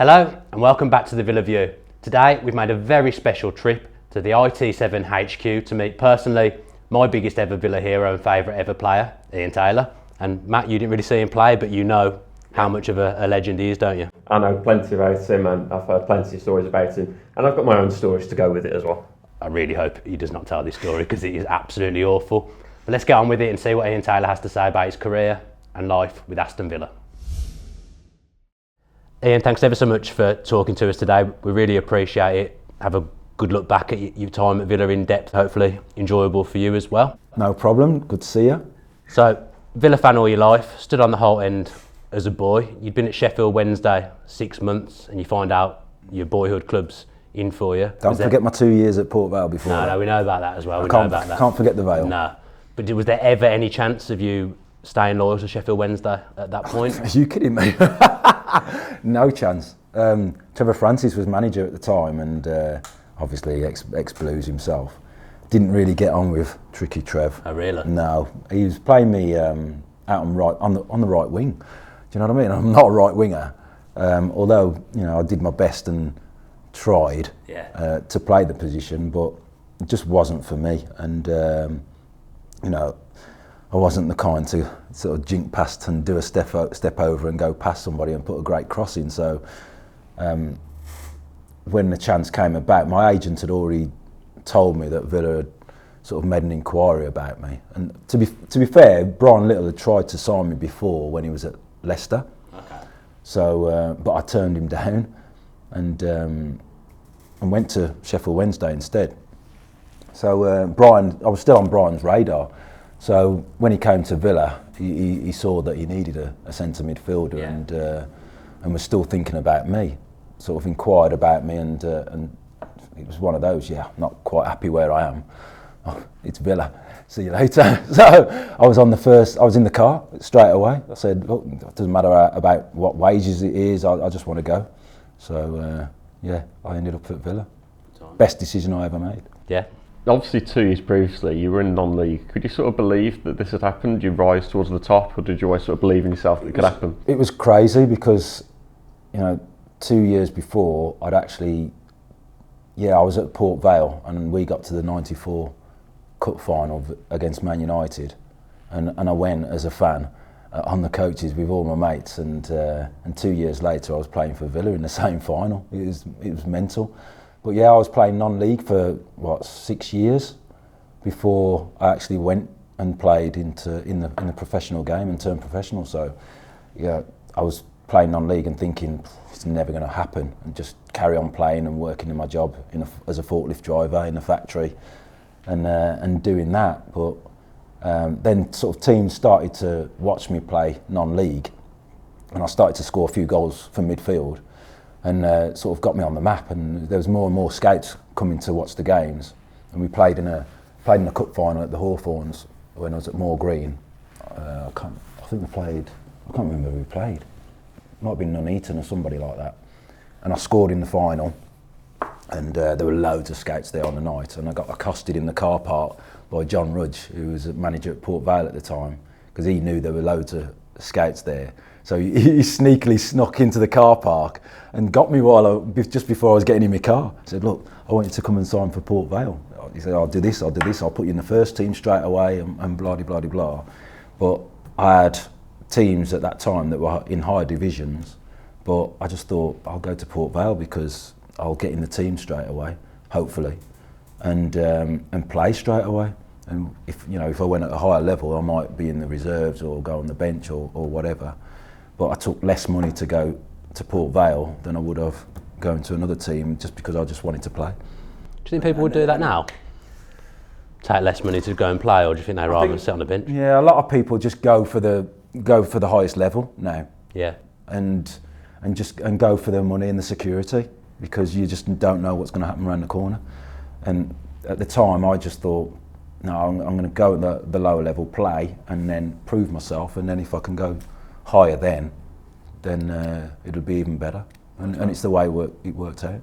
Hello and welcome back to the Villa View. Today we've made a very special trip to the IT7 HQ to meet personally my biggest ever Villa hero and favourite ever player, Ian Taylor. And Matt, you didn't really see him play, but you know how much of a legend he is, don't you? I know plenty about him and I've heard plenty of stories about him, and I've got my own stories to go with it as well. I really hope he does not tell this story because it is absolutely awful. But let's get on with it and see what Ian Taylor has to say about his career and life with Aston Villa. Ian, thanks ever so much for talking to us today. We really appreciate it. Have a good look back at your time at Villa in depth, hopefully enjoyable for you as well. No problem, good to see you. So, Villa fan all your life, stood on the Holt end as a boy. You'd been at Sheffield Wednesday 6 months and you find out your boyhood club's in for you. Don't forget my 2 years at Port Vale before. No, we know about that as well. Can't forget the Vale. No, but was there ever any chance of you staying loyal to Sheffield Wednesday at that point? Are you kidding me? No chance. Trevor Francis was manager at the time, and obviously ex-Blues himself. Didn't really get on with Tricky Trev. Oh really? No, he was playing me out on the right wing. Do you know what I mean? I'm not a right winger, although I did my best and tried to play the position, but it just wasn't for me. And I wasn't the kind to sort of jink past and do a step over and go past somebody and put a great cross in. So when the chance came about, my agent had already told me that Villa had sort of made an inquiry about me. And to be fair, Brian Little had tried to sign me before when he was at Leicester. Okay. So, but I turned him down and went to Sheffield Wednesday instead. So I was still on Brian's radar. So when he came to Villa, he saw that he needed a centre midfielder and was still thinking about me. Sort of inquired about me, and it was one of those. Yeah, I'm not quite happy where I am. Oh, it's Villa. See you later. So I was in the car straight away. I said, look, it doesn't matter about what wages it is. I just want to go. So I ended up at Villa. Best decision I ever made. Yeah. Obviously 2 years previously you were in non-league. Could you sort of believe that this had happened? Did you rise towards the top, or did you always sort of believe in yourself that it could happen? It was crazy because 2 years before I was at Port Vale and we got to the 94 cup final against Man United, and I went as a fan on the coaches with all my mates, and 2 years later I was playing for Villa in the same final. It was mental. But yeah, I was playing non-league for 6 years before I actually went and played in the professional game and turned professional. So yeah, I was playing non-league and thinking it's never going to happen, and just carry on playing and working in my job as a forklift driver in a factory, and doing that. But then sort of teams started to watch me play non-league, and I started to score a few goals from midfield. And sort of got me on the map, and there was more and more scouts coming to watch the games. And we played in a cup final at the Hawthorns when I was at Moor Green. I can't remember who we played. It might have been Nuneaton or somebody like that. And I scored in the final, and there were loads of scouts there on the night. And I got accosted in the car park by John Rudge, who was a manager at Port Vale at the time, because he knew there were loads of scouts there. So he sneakily snuck into the car park and got me just before I was getting in my car. He said, look, I want you to come and sign for Port Vale. He said, I'll do this, I'll put you in the first team straight away, and blah, blah, blah, blah. But I had teams at that time that were in higher divisions, but I just thought, I'll go to Port Vale because I'll get in the team straight away, hopefully, and play straight away. And if I went at a higher level, I might be in the reserves or go on the bench or whatever. But I took less money to go to Port Vale than I would have going to another team, just because I just wanted to play. Do you think people would do that now? Take less money to go and play, or do you think they'd rather sit on the bench? Yeah, a lot of people just go for the highest level now. Yeah. And go for the money and the security, because you just don't know what's going to happen around the corner. And at the time, I just thought, no, I'm going to go at the lower level, play, and then prove myself, and then if I can go higher then it'll be even better, and it's the way it worked out.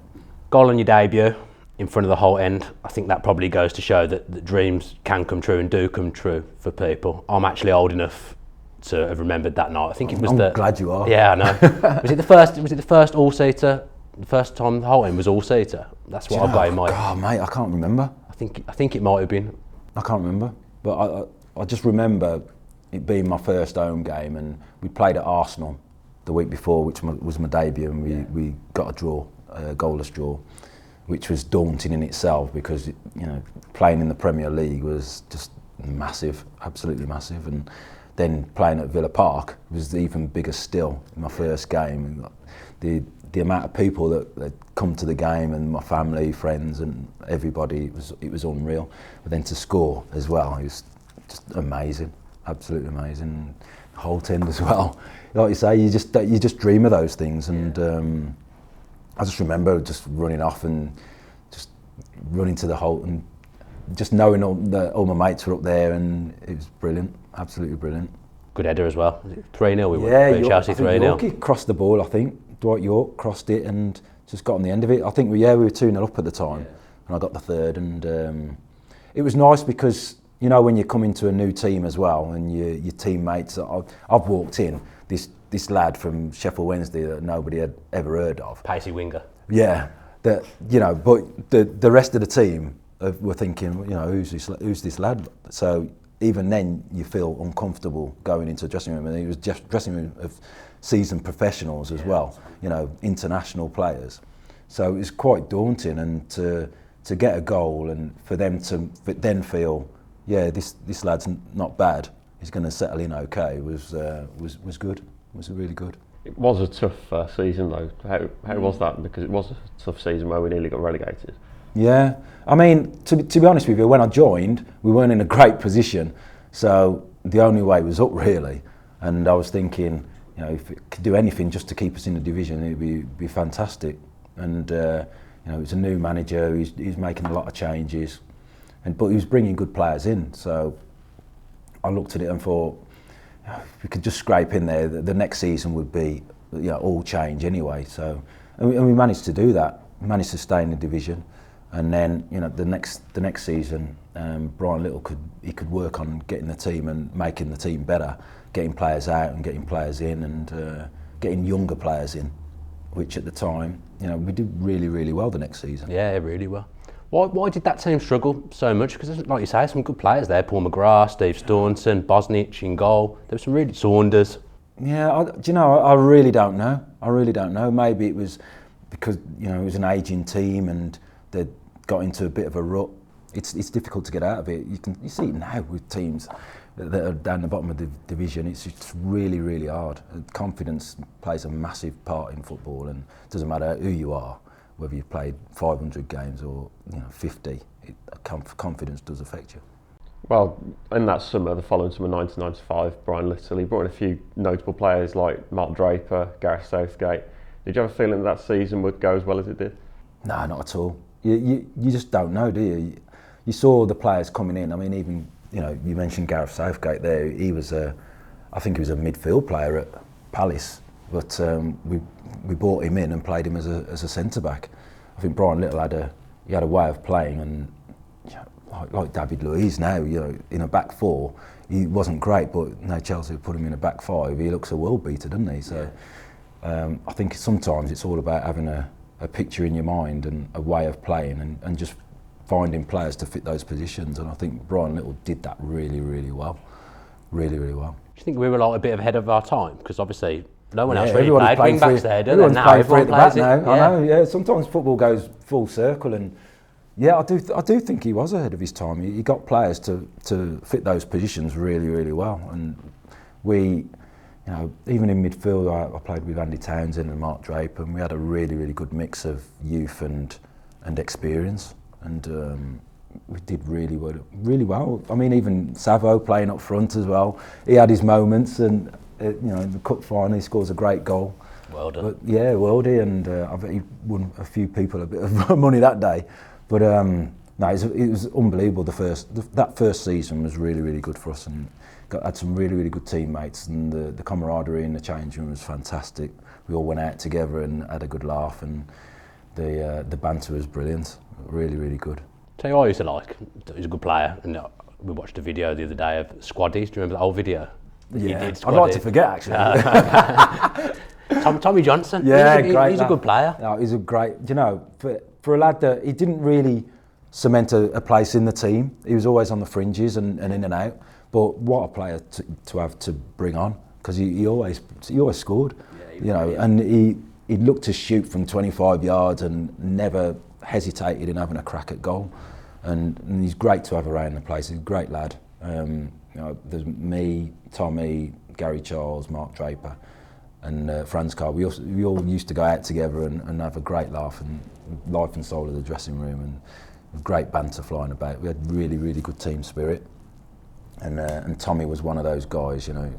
Goal on your debut in front of the Holt end, I think that probably goes to show that dreams can come true and do come true for people. I'm actually old enough to have remembered that night. I think it was I'm glad you are. Yeah, I know. Was it the first? Was it the first all-seater? The first time the whole team was all-seater. That's what I've got in mind. God, mate, I can't remember. I think it might have been. I can't remember, but I just remember it being my first home game, and we played at Arsenal the week before, which was my debut, and we got a draw, a goalless draw, which was daunting in itself because playing in the Premier League was just massive, absolutely massive, and then playing at Villa Park was even bigger still. In my first game, the amount of people that come to the game, and my family, friends, and everybody, it was unreal. But then to score as well, it was just amazing, absolutely amazing. Holt End as well. Like you say, you just dream of those things, and I just remember just running off and just running to the Holt, and just knowing all my mates were up there, and it was brilliant, absolutely brilliant. Good header as well. 3-0 we won. Yeah, Chelsea 3-0. Yorke crossed the ball, I think. Dwight Yorke crossed it and just got on the end of it. I think we were 2-0 up at the time, and I got the third, and it was nice because when you come into a new team as well, and your teammates. I've walked in, this lad from Sheffield Wednesday that nobody had ever heard of. Pacey winger. Yeah, but the rest of the team were thinking, who's this lad? So even then, you feel uncomfortable going into a dressing room, and it was just dressing room of seasoned professionals as well, international players. So it was quite daunting, and to get a goal, and for them to then feel, this lad's not bad, he's going to settle in okay, was good. Was really good. It was a tough season though. How was that? Because it was a tough season where we nearly got relegated. Yeah, I mean, to be honest with you, when I joined, we weren't in a great position, so the only way was up really. And I was thinking, if it could do anything just to keep us in the division, it'd be fantastic. And it was a new manager. He's making a lot of changes, but he was bringing good players in. So I looked at it and thought, if we could just scrape in there, the next season would be all change anyway. So and we managed to do that. We managed to stay in the division. And then, the next season, Brian Little could work on getting the team and making the team better, getting players out and getting players in, and getting younger players in, which at the time, we did really, really well the next season. Yeah, really well. Why did that team struggle so much? Because, like you say, some good players there. Paul McGrath, Steve Staunton, Bosnich in goal. There was some really Saunders. Yeah, I really don't know. Maybe it was because it was an ageing team and they'd got into a bit of a rut. It's difficult to get out of it. You see it now with teams that are down the bottom of the division. It's really, really hard. Confidence plays a massive part in football, and it doesn't matter who you are, whether you've played 500 games or 50. Confidence does affect you. Well, in that summer, the following summer, 1995, Brian Little, he brought in a few notable players like Mark Draper, Gareth Southgate. Did you have a feeling that season would go as well as it did? No, not at all. You just don't know, do you? You saw the players coming in. I mean, even you mentioned Gareth Southgate there. I think he was a midfield player at Palace, but we brought him in and played him as a centre back. I think Brian Little had a way of playing, and like David Luiz now, in a back four, he wasn't great, but now Chelsea put him in a back five. He looks a world beater, doesn't he? So I think sometimes it's all about having a picture in your mind and a way of playing, and just finding players to fit those positions. And I think Brian Little did that really, really well. Really, really well. Do you think we were like a bit ahead of our time? Because obviously no one else really everybody's played wing backs there, and now everyone plays it. I know, yeah. Sometimes football goes full circle, and I do think he was ahead of his time. He got players to fit those positions really, really well. And we, even in midfield, I played with Andy Townsend and Mark Draper, and we had a really, really good mix of youth and experience. And we did really well. I mean, even Savo playing up front as well. He had his moments, and in the cup final he scores a great goal. Well done. But, yeah, worldy, and I bet he won a few people a bit of money that day. But no, it was unbelievable. That first season was really, really good for us, and had some really, really good teammates, and the camaraderie in the change room was fantastic. We all went out together and had a good laugh, and the banter was brilliant. Really, really good. Tell you what I used to like. He was a good player, and we watched a video the other day of Squaddies. Do you remember the old video? that you Yeah, did I'd squad like in. to forget actually. Tommy Johnson. Yeah, he's great. He's a good player. No, he's a great. You know, for a lad that he didn't really cement a place in the team. He was always on the fringes and in and out. But what a player to have to bring on, because he always scored. You know, and he looked to shoot from 25 yards and never hesitated in having a crack at goal. And he's great to have around the place. He's a great lad. You know, there's me, Tommy, Gary Charles, Mark Draper, and Franz Carr. We all used to go out together and have a great laugh, and life and soul of the dressing room, and great banter flying about. We had really, really good team spirit. And Tommy was one of those guys, you know.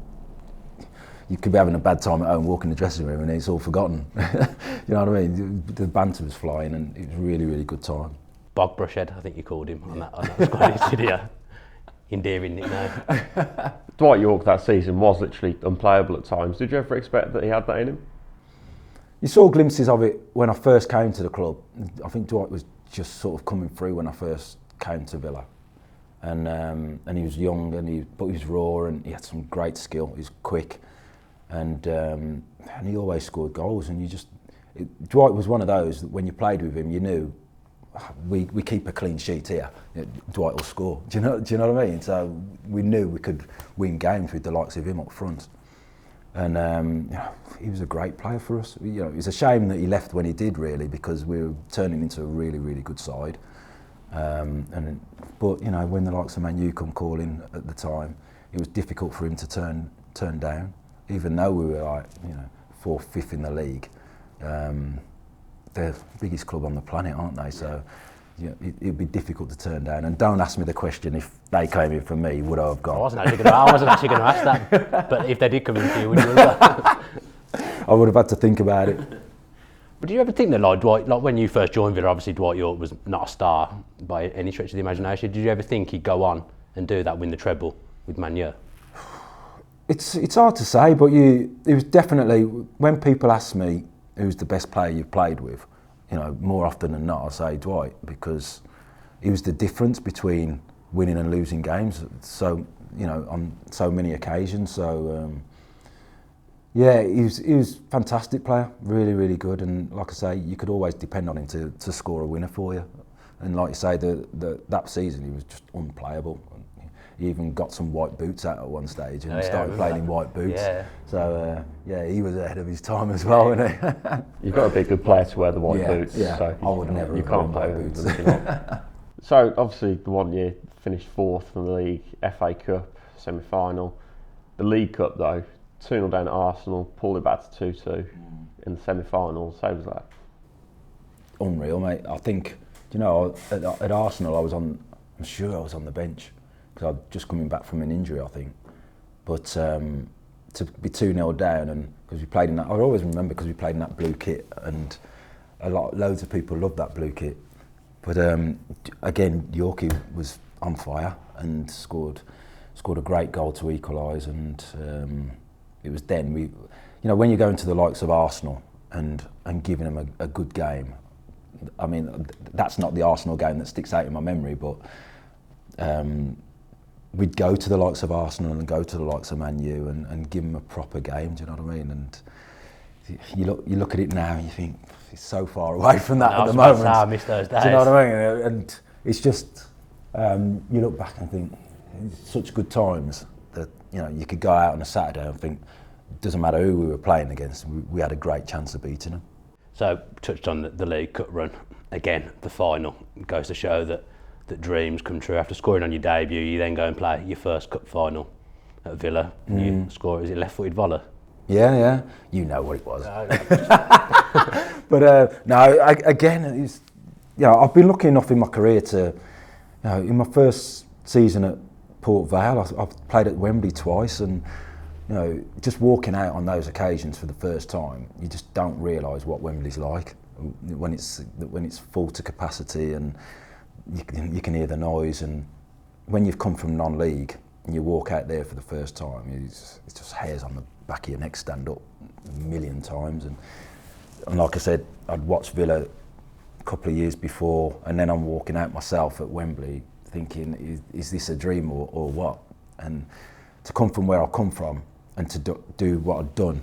You could be having a bad time at home, walk in the dressing room, and it's all forgotten. You know what I mean? The banter was flying, and it was a really, really good time. Bog Brushhead, I think you called him on that squad video. Endearing nickname. Dwight Yorke that season was literally unplayable at times. Did you ever expect that he had that in him? You saw glimpses of it when I first came to the club. I think Dwight was just sort of coming through when I first came to Villa. And he was young, but he was raw, and he had some great skill. He was quick, and he always scored goals. And Dwight was one of those that when you played with him, you knew we keep a clean sheet here. Dwight will score. Do you know what I mean? So we knew we could win games with the likes of him up front. And he was a great player for us. You know, it was a shame that he left when he did, really, because we were turning into a really, really good side. But you know, when the likes of Man U come calling at the time, it was difficult for him to turn down, even though we were like, you know, 4th, 5th in the league. They're the biggest club on the planet, aren't they? So yeah, it'd be difficult to turn down. And don't ask me the question, if they came in for me, would I have gone? I wasn't actually going to ask that, but if they did come in for you, would you have? I would have had to think about it. But do you ever think that, like Dwight, like when you first joined Villa, obviously Dwight Yorke was not a star by any stretch of the imagination. Did you ever think he'd go on and do that, win the treble with Man U? It's hard to say, but it was definitely, when people ask me who's the best player you've played with, you know, more often than not I say Dwight, because he was the difference between winning and losing games. So, you know, on so many occasions. So. Yeah, he was a fantastic player, really, really good, and like I say, you could always depend on him to score a winner for you. And like you say, that season he was just unplayable. He even got some white boots out at one stage and started playing in white boots. Yeah. So yeah, he was ahead of his time as well, wasn't he? You've got to be a good player to wear the white boots. Yeah, so I would never. You can't play with them. So obviously, the 1 year finished 4th in the league, FA Cup semi-final, the League Cup though. 2-0 down at Arsenal, pulled it back to 2-2 in the semi-final. So was that? Unreal, mate. I think, you know, at Arsenal, I'm sure I was on the bench because I'd just coming back from an injury, I think. But to be 2-0 down, and because we played in that, I always remember because we played in that blue kit, and loads of people loved that blue kit. But again, Yorke was on fire and scored a great goal to equalise, and it was then you know, when you go into the likes of Arsenal and giving them a good game. I mean, that's not the Arsenal game that sticks out in my memory, but we'd go to the likes of Arsenal and go to the likes of Man U and give them a proper game. Do you know what I mean? And you look at it now and you think it's so far away from that at the moment. I miss those days. Do you know what I mean? And it's just you look back and think it's such good times that, you know, you could go out on a Saturday and think it doesn't matter who we were playing against, we had a great chance of beating them. So, touched on the League Cup run. Again, the final goes to show that dreams come true. After scoring on your debut, you then go and play your first cup final at Villa. And you score, is it left-footed volley? Yeah. You know what it was. But no, again, it's, you know, I've been lucky enough in my career to, you know, in my first season at Port Vale, I've played at Wembley twice, and you know, just walking out on those occasions for the first time, you just don't realise what Wembley's like when it's full to capacity, and you can hear the noise. And when you've come from non-league and you walk out there for the first time, it's just hairs on the back of your neck stand up a million times. And like I said, I'd watched Villa a couple of years before, and then I'm walking out myself at Wembley thinking, is this a dream or what? And to come from where I come from and to do what I'd done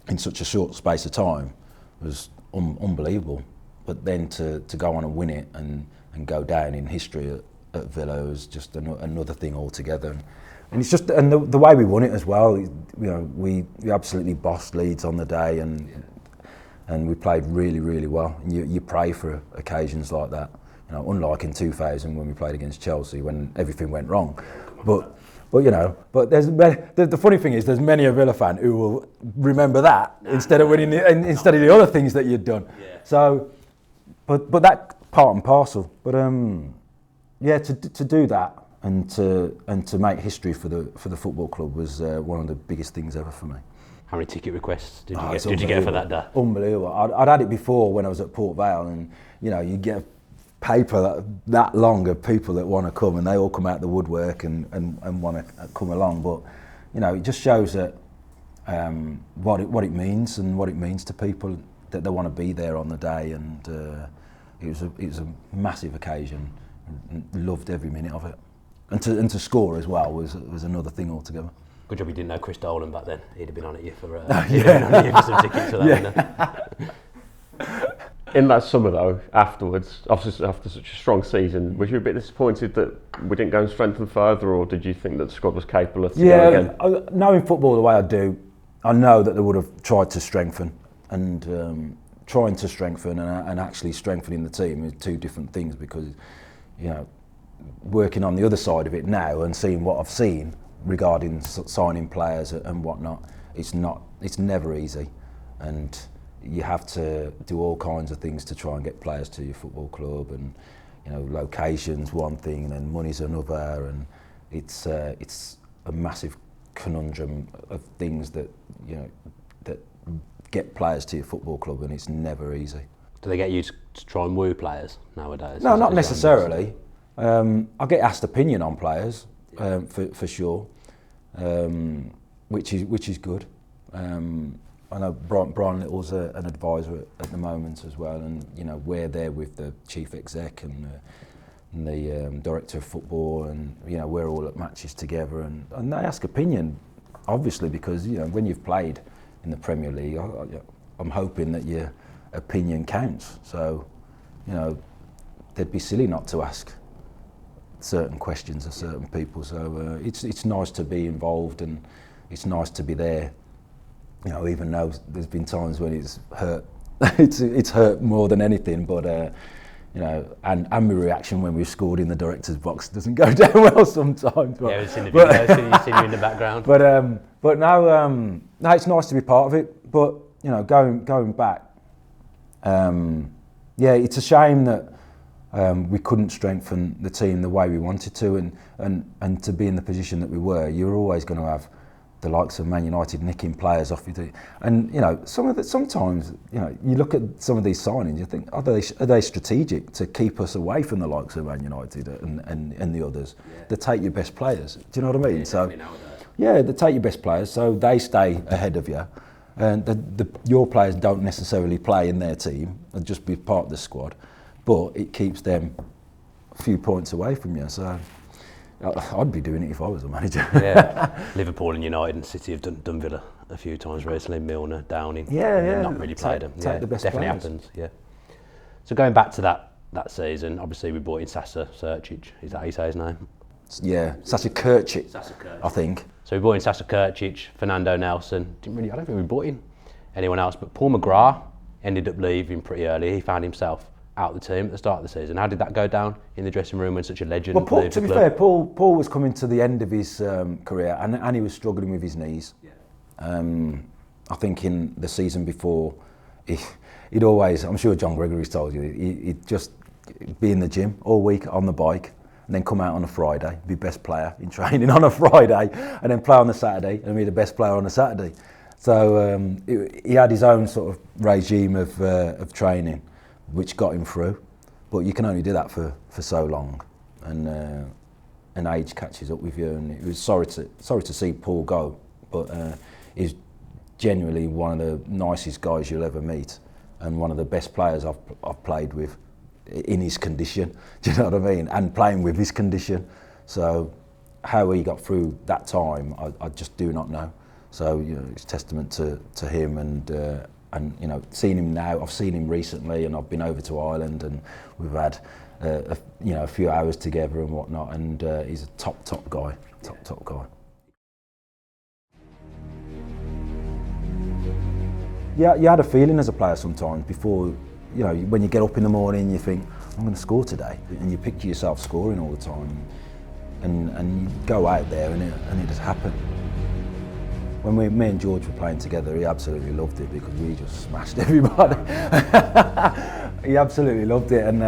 in such a short space of time was unbelievable. But then to go on and win it and go down in history at Villa was just another thing altogether. And it's just the way we won it as well. We absolutely bossed Leeds on the day, and we played really, really well. And you pray for occasions like that. Unlike in 2000 when we played against Chelsea when everything went wrong. But the funny thing is there's many a Villa fan who will remember that instead of winning instead of the other things that you'd done. Yeah. So, but that part and parcel. But to do that and to make history for the football club was one of the biggest things ever for me. How many ticket requests did you get for that day? Unbelievable. I'd had it before when I was at Port Vale, and you get a paper that long of people that want to come, and they all come out the woodwork and want to come along. But it just shows that what it means and what it means to people that they want to be there on the day, and it was a massive occasion. Loved every minute of it, and to score as well was another thing altogether. Good job you didn't know Chris Dolan back then. He'd have been on at you for some tickets for that. In that summer though, afterwards, after such a strong season, was you a bit disappointed that we didn't go and strengthen further, or did you think that the squad was capable of go again? Knowing football the way I do, I know that they would have tried to strengthen, and trying to strengthen and actually strengthening the team is two different things, because working on the other side of it now and seeing what I've seen regarding signing players and whatnot, it's never easy, and you have to do all kinds of things to try and get players to your football club, and location's one thing and then money's another, and it's a massive conundrum of things that that get players to your football club, and it's never easy. Do they get you to try and woo players nowadays? No, not necessarily. I get asked opinion on players, for sure, which is good. I know Brian Little's an advisor at the moment as well, and we're there with the chief exec and the director of football, and we're all at matches together, and they ask opinion, obviously, because when you've played in the Premier League, I'm hoping that your opinion counts. So they'd be silly not to ask certain questions of certain people. So it's nice to be involved, and it's nice to be there. Even though there's been times when it's hurt, it's hurt more than anything. But and my reaction when we've scored in the director's box doesn't go down well sometimes. But, I've seen the videos, you've seen you in the background. But now it's nice to be part of it. But going back, it's a shame that we couldn't strengthen the team the way we wanted to, and to be in the position that we were. You're always going to have the likes of Man United nicking players off you, and sometimes you look at some of these signings, you think, are they strategic to keep us away from the likes of Man United and the others? Yeah. They take your best players. Do you know what I mean? Yeah, they take your best players, so they stay ahead of you, and your players don't necessarily play in their team and just be part of the squad, but it keeps them a few points away from you. So I'd be doing it if I was a manager. Yeah, Liverpool and United and City have done Villa a few times recently. Milner, Downing. Yeah. Not really played them. Take the best definitely players. Happens. Yeah. So going back to that season, obviously we brought in Sasa Krčić. Is that how you say his name? Yeah, Sasa Krčić, I think. So we brought in Sasa Krčić, Fernando Nelson. I don't think we brought in anyone else, but Paul McGrath ended up leaving pretty early. He found himself out of the team at the start of the season. How did that go down in the dressing room when such a legend Well, left to the be club? fair, Paul was coming to the end of his career, and he was struggling with his knees. Yeah. I think in the season before, he'd always, I'm sure John Gregory's told you, he'd just be in the gym all week on the bike, and then come out on a Friday, be best player in training on a Friday, and then play on the Saturday, and be the best player on a Saturday. So he had his own sort of regime of training, which got him through, but you can only do that for so long, and age catches up with you. And it was sorry to see Paul go, but he's genuinely one of the nicest guys you'll ever meet, and one of the best players I've played with in his condition. Do you know what I mean? And playing with his condition. So how he got through that time, I just do not know. So it's testament to him, and you know, seeing him now. I've seen him recently, and I've been over to Ireland, and we've had a few hours together and whatnot. And he's a top guy, top guy. Yeah, you had a feeling as a player sometimes before. You know, when you get up in the morning, you think, I'm going to score today, and you picture yourself scoring all the time, and you go out there, and it just happened. When me and George were playing together, he absolutely loved it because we just smashed everybody. He absolutely loved it, and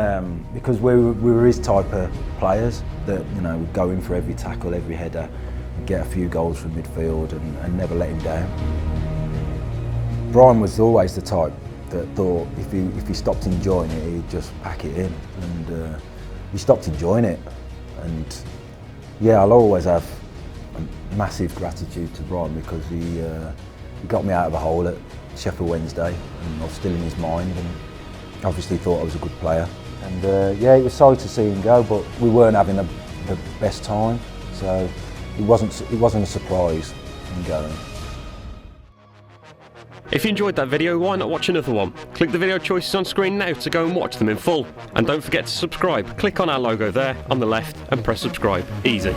because we were his type of players that, you know, would go in for every tackle, every header, get a few goals from midfield, and never let him down. Brian was always the type that thought if he stopped enjoying it, he'd just pack it in, and he stopped enjoying it. And yeah, I'll always have a massive gratitude to Brian because he got me out of a hole at Sheffield Wednesday, and I was still in his mind, and obviously thought I was a good player. And yeah, it was sorry to see him go, but we weren't having the best time, so it wasn't a surprise him going. If you enjoyed that video, why not watch another one? Click the video choices on screen now to go and watch them in full. And don't forget to subscribe. Click on our logo there on the left and press subscribe. Easy.